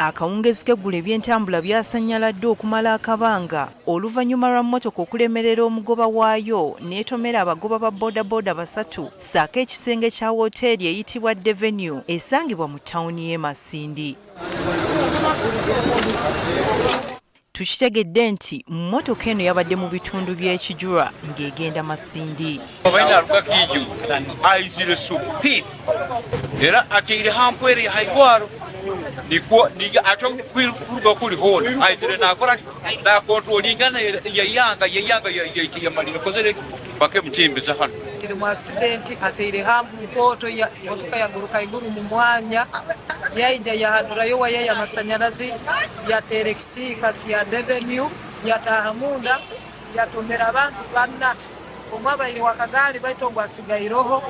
Akawungeezi keggula ebyentambula byasanyaladde okumala akabanga oluvannyuma lwa mmotoka okulemerera omugoba waayo n'etomera abagoba ba boda basatu ssaako ekisenge kya woteeri eyitibwa Avenue esangibwa mu tawuni y'e Masindi. Tukitegedde nti mmotoka eno yabadde mu bitundu by'ekijura ng'egenda Masindi. Era ateire hampwere haigwaro ndiko ndiga acho kuruga kuli hona aizire nakora na controllinga na yayanga ya malira kozere bake mtimbiza hano kiri mu accident ateire hampu mkoto ya motoka ya guruka iguru mu mwanya yaija yahandura yo waya ya masanyarazi ya terexi kati ya Avenue ya tahamunda yatomera abantu bana omwabaire wakagali baitongwa sigairoho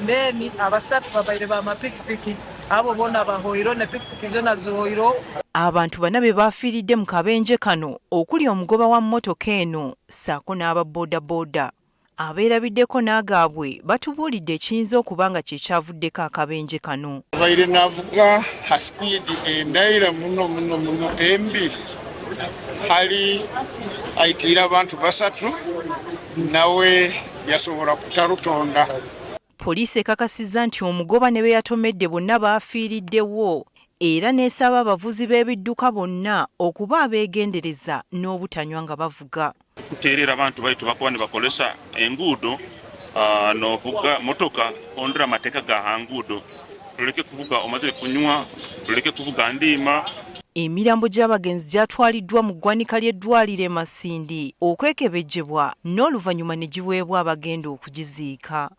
ndeni abasatu babaire ba mapikipiki abo bona bahoiro ne pikipiki zona zohoiro. Abantu bana be bafiiridde mu kabenje kano okuli omugoba wa mmotoka eno ssaako n'ababoda. Abeerabiddeko n'agaabwe batubuulidde ekiyinza okubanga kye kyavuddeko akabenje kano. Baire navuga ha speed endaira muno embi hali ayitira abantu basatu nawe yasobola kutarutonda. Poliisi ekakasizza nti omugoba ne be yatomedde bonna bafiiriddewo era n'esaba abavuzi b'ebidduka bonna okuba abeegendereza n'obutanywa nga bavuga. Kuteerera abantu baitu bakuba ne bakolesa enguudo n'ovuga motoka ondera amateeka ga hanguudo tuleke kuvuga omaze kunywa tuleke kuvuga ndiima. Emirambo gy'abagenzi gyatwaliddwa mu ggwanika ly'eddwaliro e Masindi okwekebejjebwa n'oluvannyuma ne giweebwa abagenda okugiziika.